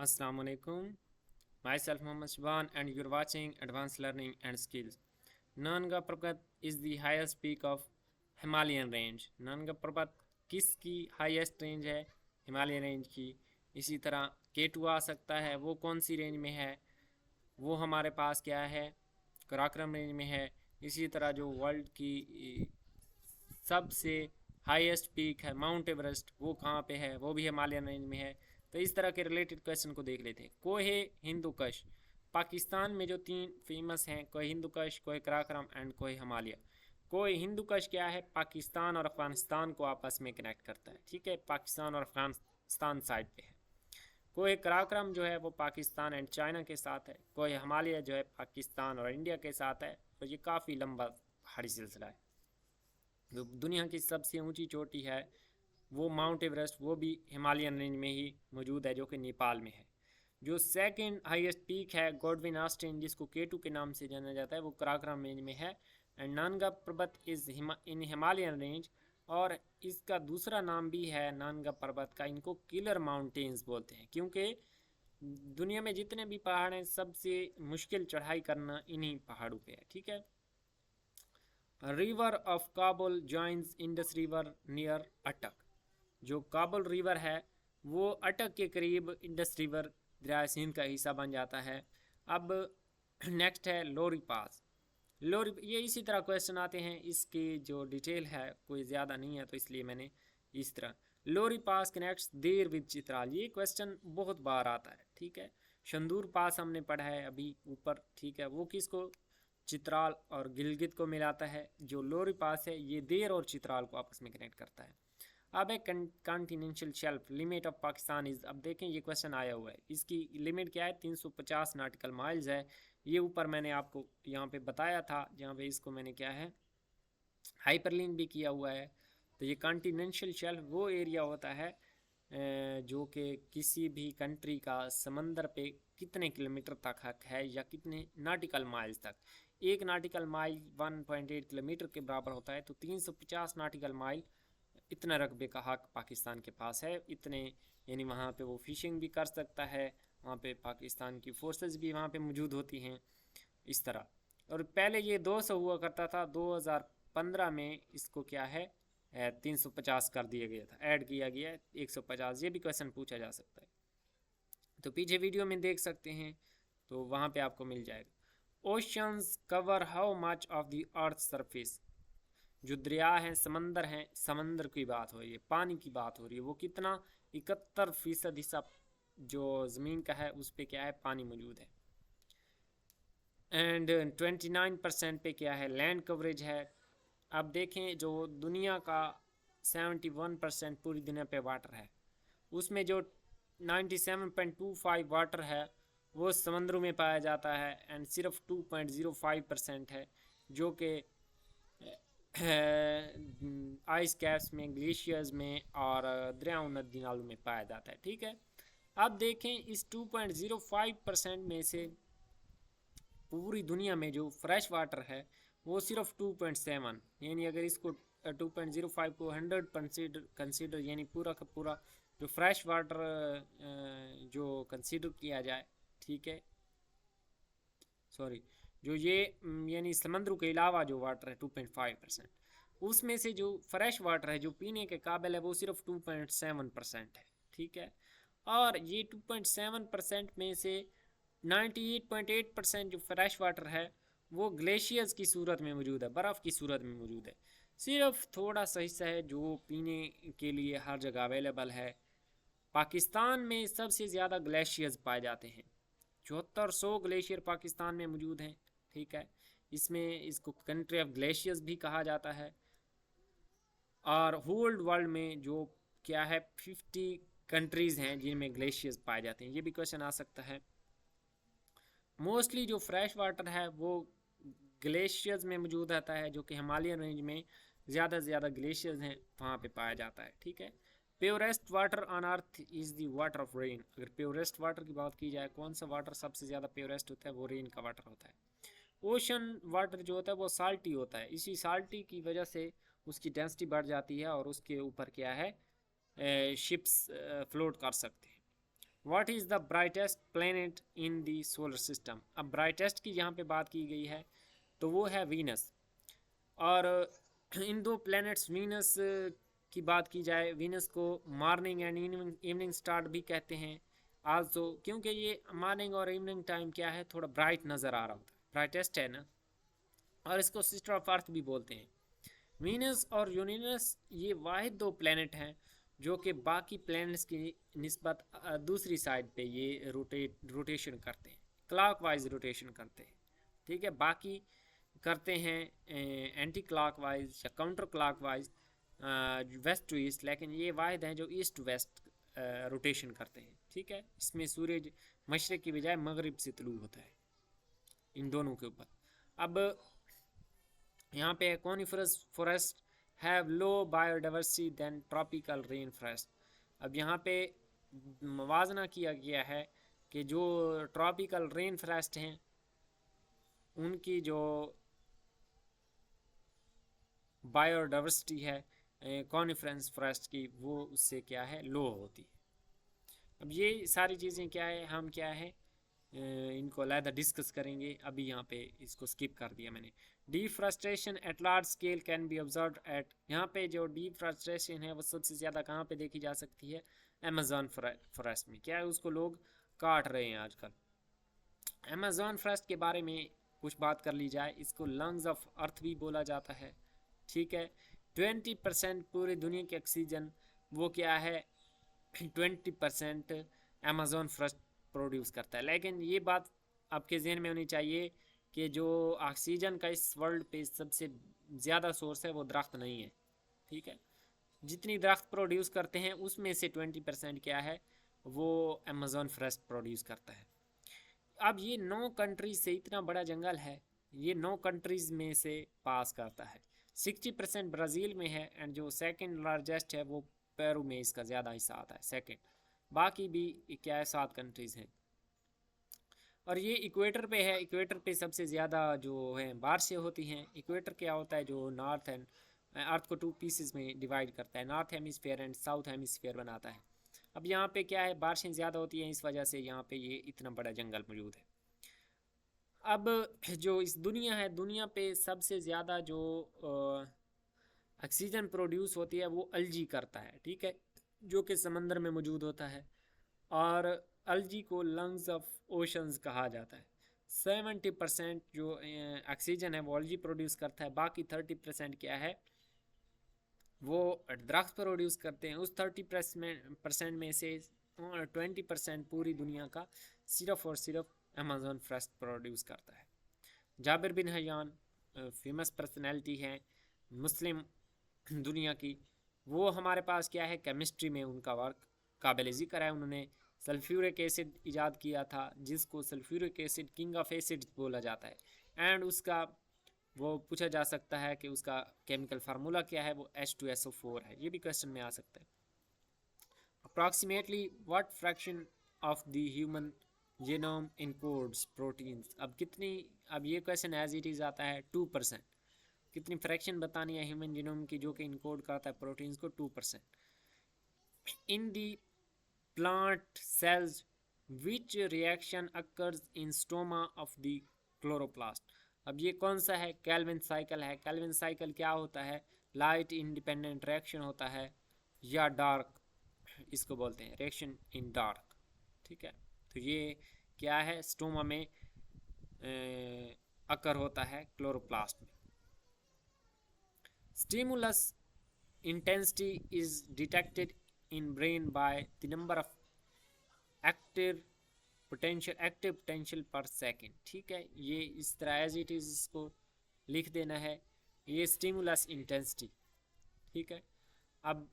Assalamu alaikum. Myself Muhammad Shban and you're watching Advanced Learning and Skills. Nanga Parbat is the highest peak of Himalayan range. Nanga Parbat किसकी highest range है? Himalaya range की। इसी तरह K2 आ सकता है, वो कौन सी रेंज में है? वो हमारे पास क्या है? कराक्रम रेंज में है। इसी तरह जो वर्ल्ड की सबसे हाईएस्ट पीक है माउंट एवरेस्ट, वो कहाँ पे है? वो भी हिमालयन रेंज में है। तो इस तरह के रिलेटेड क्वेश्चन को देख लेते हैं। कोहे हिंदुकश, पाकिस्तान में जो तीन फेमस हैं, कोहे हिंदुकश, कोहे कराक्रम एंड कोहे हिमालय। कोहे हिंदुकश क्या है? पाकिस्तान और अफगानिस्तान को आपस में कनेक्ट करता है, ठीक है, पाकिस्तान और अफगानिस्तान साइड पे है। कोहे कराक्रम जो है वो पाकिस्तान एंड चाइना के साथ है। कोहे हिमालय जो है पाकिस्तान और इंडिया के साथ है। और ये काफ़ी लंबा पहाड़ी सिलसिला है। जो दुनिया की सबसे ऊंची चोटी है वो माउंट एवरेस्ट, वो भी हिमालयन रेंज में ही मौजूद है, जो कि नेपाल में है। जो सेकंड हाईएस्ट पीक है गॉडविन ऑस्टिन, जिसको K2 के नाम से जाना जाता है, वो कराक्रम रेंज में है। एंड नानगा पर्वत इज इन हिमालयन रेंज, और इसका दूसरा नाम भी है नानगा पर्वत का। इनको किलर माउंटेन्स बोलते हैं, क्योंकि दुनिया में जितने भी पहाड़ हैं सबसे मुश्किल चढ़ाई करना इन्हीं पहाड़ों पे है, ठीक है। River of Kabul joins Indus river near अटक। जो काबुल रिवर है वो अटक के करीब इंडस रिवर दरिया सिंध का हिस्सा बन जाता है। अब नेक्स्ट है लोरी पास। ये इसी तरह क्वेश्चन आते हैं, इसकी जो डिटेल है कोई ज़्यादा नहीं है, तो इसलिए मैंने इस तरह। लोरी पास कनेक्ट्स देर विद चित्राल, ये क्वेश्चन बहुत बार आता है, ठीक है। शंदूर पास हमने पढ़ा है अभी ऊपर, ठीक है, वो किसको? चित्राल और गिलगित को मिलाता है। जो लोरी पास है ये देर और चित्राल को आपस में कनेक्ट करता है। अब एक continental shelf, limit of Pakistan is, अब देखें ये क्वेश्चन आया हुआ है, इसकी लिमिट क्या है? 350 नॉटिकल माइल्स है। ये ऊपर मैंने आपको यहाँ पे बताया था, जहाँ पे इसको मैंने क्या है हाइपरलिंक भी किया हुआ है। तो ये कॉन्टिनेंशियल शेल्फ वो एरिया होता है जो कि किसी भी कंट्री का समंदर पे कितने किलोमीटर तक हक है, या कितने नाटिकल माइल्स तक। एक नाटिकल माइल 1.8 किलोमीटर के बराबर होता है, तो 350 नाटिकल माइल इतना रकबे का हक पाकिस्तान के पास है। इतने यानी वहाँ पे वो फिशिंग भी कर सकता है, वहाँ पे पाकिस्तान की फोर्सेस भी वहाँ पे मौजूद होती हैं, इस तरह। और पहले ये 200 हुआ करता था, 2015 में इसको क्या है 350 कर दिया गया था, ऐड किया गया है 150। ये भी क्वेश्चन पूछा जा सकता है, तो पीछे वीडियो में देख सकते हैं, तो वहाँ पे आपको मिल जाएगा। Oceans cover how much of the earth surface. जो दरिया हैं, समंदर हैं, समंदर की बात हो रही है, पानी की बात हो रही है, वो कितना 71% हिस्सा जो ज़मीन का है उस पर क्या है? पानी मौजूद है। एंड 29% पे क्या है? लैंड कवरेज है। अब देखें जो दुनिया का 71% पूरी दुनिया पे वाटर है, उसमें जो 97.25 वाटर है वो समंदरों में पाया जाता है, एंड सिर्फ 2.05% है जो कि आइस कैप्स में, ग्लेशियर्स में और दरियाओं नदी नालों में पाया जाता है, ठीक है। अब देखें इस 2.05% में से पूरी दुनिया में जो फ्रेश वाटर है वो सिर्फ 2.7, यानी अगर इसको 2.05 को 100 कंसीडर यानी पूरा का पूरा जो फ्रेश वाटर जो कंसीडर किया जाए, ठीक है, सॉरी, जो ये यानी समंदरों के अलावा जो वाटर है 2.5%, उसमें से जो फ्रेश वाटर है जो पीने के काबिल है वो सिर्फ 2.7% है, ठीक है। और ये 2.7% में से 98.8% जो फ्रेश वाटर है वो ग्लेशियर्स की सूरत में मौजूद है, बर्फ़ की सूरत में मौजूद है। सिर्फ थोड़ा सा हिस्सा है जो पीने के लिए हर जगह अवेलेबल है। पाकिस्तान में सबसे ज़्यादा ग्लेशियर्स पाए जाते हैं, 7400 ग्लेशियर पाकिस्तान में मौजूद हैं, ठीक है। इसमें इसको कंट्री ऑफ ग्लेशियर्स भी कहा जाता है। और होल वर्ल्ड में जो क्या है 50 कंट्रीज़ हैं जिनमें ग्लेशियर्स पाए जाते हैं, ये भी क्वेश्चन आ सकता है। मोस्टली जो फ्रेश वाटर है वो ग्लेशियर्स में मौजूद रहता है, जो कि हिमालयन रेंज में ज़्यादा से ज़्यादा ग्लेशियर्स हैं वहाँ पे पाया जाता है, ठीक है। Purest water on earth is the water of rain. अगर प्योरेस्ट वाटर की बात की जाए, कौन सा वाटर सबसे ज़्यादा प्योरेस्ट होता है? वो रेन का वाटर होता है। ओशन वाटर जो होता है वो साल्टी होता है, इसी साल्टी की वजह से उसकी डेंसिटी बढ़ जाती है और उसके ऊपर क्या है शिप्स फ्लोट कर सकते हैं। What is the brightest planet in the solar system. अब ब्राइटेस्ट की यहाँ पे बात की गई है तो वो है वीनस। और इन दो प्लैनेट्स वीनस की बात की जाए, वीनस को मॉर्निंग एंड इवनिंग स्टार भी कहते हैं आल्सो, क्योंकि ये मॉर्निंग और इवनिंग टाइम क्या है, थोड़ा ब्राइट नज़र आ रहा होता है, ब्राइटेस्ट है ना। और इसको सिस्टर ऑफ अर्थ भी बोलते हैं। वीनस और यूरेनस ये वाहिद दो प्लैनेट हैं जो कि बाकी प्लैनेट्स की निस्बत दूसरी साइड पे ये रोटेशन करते हैं, क्लॉकवाइज रोटेशन करते हैं। ठीक है, बाकी करते हैं एंटी क्लॉकवाइज या counter clockwise, west to east, लेकिन ये वाहिद हैं जो ईस्ट टू वेस्ट रोटेशन करते हैं। ठीक है, इसमें सूरज मशरक़ की बजाय मगरिब से तुलू होता है इन दोनों के ऊपर। अब यहाँ पे coniferous forest have low biodiversity than tropical rain forest. अब यहाँ पे मवाजना किया गया है कि जो ट्रॉपिकल रेन फॉरेस्ट हैं उनकी जो बायोडाइवर्सिटी है कॉनिफरस फॉरेस्ट की, वो उससे क्या है, लो होती है। अब ये सारी चीज़ें क्या है, हम क्या है इनको अलहदा डिस्कस करेंगे, अभी यहाँ पे इसको स्किप कर दिया मैंने। Deforestation at large scale can be observe eight, यहाँ पे जो डिफॉरेस्टेशन है वो सबसे ज़्यादा कहाँ पे देखी जा सकती है, अमेज़न फॉरेस्ट में। क्या है, उसको लोग काट रहे हैं आजकल। अमेज़न फॉरेस्ट के बारे में कुछ बात कर ली जाए, इसको लंग्स ऑफ अर्थ भी बोला जाता है। ठीक है, 20% पूरी दुनिया के ऑक्सीजन वो क्या है 20% अमेज़न फॉरेस्ट प्रोड्यूस करता है। लेकिन ये बात आपके जहन में होनी चाहिए कि जो ऑक्सीजन का इस वर्ल्ड पे सबसे ज़्यादा सोर्स है वो दरख्त नहीं है। ठीक है, जितनी दरख्त प्रोड्यूस करते हैं उसमें से 20% क्या है, वो अमेज़न फॉरेस्ट प्रोड्यूस करता है। अब ये 9 कंट्रीज से, इतना बड़ा जंगल है, ये 9 कंट्रीज में से पास करता है। 60% ब्राज़ील में है, एंड जो सेकंड लार्जेस्ट है वो पेरू में इसका ज़्यादा हिस्सा आता है, सेकंड। बाकी भी क्या है 7 कंट्रीज़ हैं। और ये इक्वेटर पे है, इक्वेटर पे सबसे ज़्यादा जो है बारिशें होती हैं। इक्वेटर क्या होता है, जो नॉर्थ एंड अर्थ को 2 पीसेस में डिवाइड करता है, north hemisphere and south hemisphere बनाता है। अब यहाँ पे क्या है, बारिशें ज़्यादा होती हैं, इस वजह से यहाँ पे ये इतना बड़ा जंगल मौजूद है। अब जो इस दुनिया है, दुनिया पे सबसे ज़्यादा जो ऑक्सीजन प्रोड्यूस होती है वो अल्जी करता है। ठीक है, जो कि समंदर में मौजूद होता है, और अल्जी को लंग्स ऑफ ओशंस कहा जाता है। 70% जो ऑक्सीजन है वो अल्जी प्रोड्यूस करता है, बाकी 30% क्या है वो दरख्त प्रोड्यूस करते हैं। उस 30% में से 20% पूरी दुनिया का सिर्फ और सिर्फ अमेज़न फॉरेस्ट प्रोड्यूस करता है। Jabir bin Hayyan famous personality हैं मुस्लिम दुनिया की, वो हमारे पास क्या है, केमिस्ट्री में उनका वर्क काबिल ज़िक्र है। उन्होंने सल्फ्यूरिक एसिड इजाद किया था, जिसको sulphuric acid king of acid बोला जाता है। एंड उसका वो पूछा जा सकता है कि उसका केमिकल फार्मूला क्या है, वो H2SO4 है। ये भी क्वेश्चन में आ सकता है। Approximately what fraction of the human genome encodes proteins. अब कितनी, अब ये क्वेश्चन एज इट इज़ आता है 2%। कितनी फ्रैक्शन बतानी है ह्यूमन जीनोम की जो कि इनकोड करता है प्रोटीन्स को, 2%। इन दी plant cells which reaction occurs in stoma of the chloroplast। अब ये कौन सा है, कैल्विन साइकिल है। कैल्विन साइकिल क्या होता है, लाइट इंडिपेंडेंट रिएक्शन होता है, या डार्क इसको बोलते हैं, रिएक्शन इन डार्क। ठीक है, तो ये क्या है, स्टोमा में अकर होता है, क्लोरोप्लास्ट में। Stimulus intensity is detected in brain by the number of active potential per second। ठीक है, ये इस तरह एज इट इज इसको लिख देना है, ये स्टिमुलस इंटेंसिटी। ठीक है, अब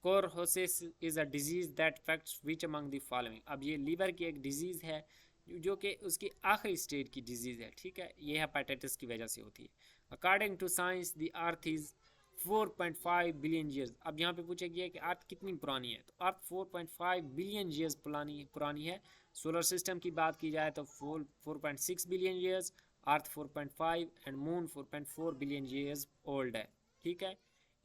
cirrhosis is a disease that affects which among the following. अब ये लीवर की एक डिजीज़ है जो कि उसकी आखिरी स्टेज की डिजीज़ है। ठीक है, ये हेपेटाइटिस की वजह से होती है। According to science the earth is 4.5 billion years. अब यहाँ पे पूछा गया कि अर्थ कितनी पुरानी है, तो अर्थ 4.5 बिलियन ईयर्स पुरानी है। सोलर सिस्टम की बात की जाए तो 4.6 billion years, earth 4.5 and moon 4.4 billion years old है। ठीक है,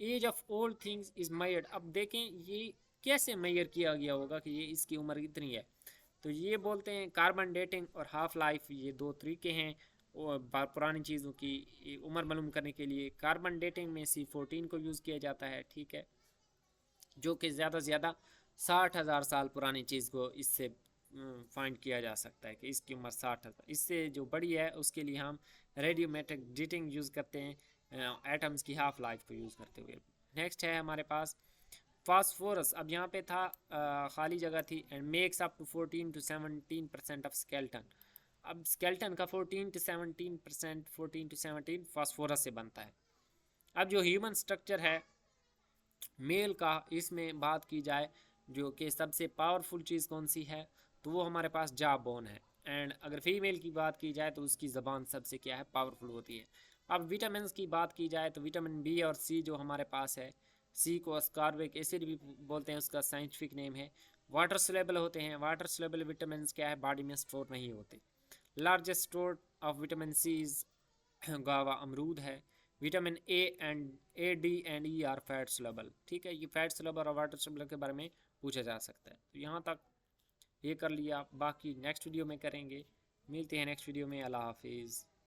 age of all things is measured. अब देखें ये कैसे मेजर किया गया होगा कि ये इसकी उम्र इतनी है? तो ये बोलते हैं कार्बन डेटिंग और हाफ लाइफ, ये दो तरीके हैं और पुरानी चीज़ों की उम्र मालूम करने के लिए। कार्बन डेटिंग में C14 को यूज़ किया जाता है, ठीक है, जो कि ज़्यादा से ज़्यादा 60,000 साल पुरानी चीज़ को इससे फाइंड किया जा सकता है कि इसकी उम्र 60,000, इससे जो बड़ी है उसके लिए हम रेडियोमेट्रिक डेटिंग यूज़ करते हैं एटम्स की हाफ लाइफ को यूज़ करते हुए। नेक्स्ट है हमारे पास फास्फोरस। अब यहाँ पे था खाली जगह थी। And makes up to 14 to 17% of skeleton. अब स्केल्टन का 14 to 17%, 14 to 17 फास्फोरस से बनता है। अब जो ह्यूमन स्ट्रक्चर है मेल का, इसमें बात की जाए जो कि सबसे पावरफुल चीज़ कौन सी है, तो वो हमारे पास जा बोन है। एंड अगर फीमेल की बात की जाए तो उसकी ज़बान सबसे क्या है, पावरफुल होती है। अब विटामिन की बात की जाए तो विटामिन बी और सी जो हमारे पास है, सी को अस्कॉर्बिक एसिड भी बोलते हैं, उसका साइंटिफिक नेम है। वाटर सोलेबल होते हैं। वाटर सोलेबल विटामिन क्या है, बॉडी में स्टोर नहीं होते। Largest store of vitamin C is guava अमरूद है। Vitamin A, D and E are fat soluble, ठीक है, ये फैट सोलेबल और वाटर सोलेबल के बारे में पूछा जा सकता है। तो यहाँ तक ये कर लिया, बाकी नेक्स्ट वीडियो में करेंगे। मिलते हैं नेक्स्ट वीडियो में। अल्लाह हाफिज़।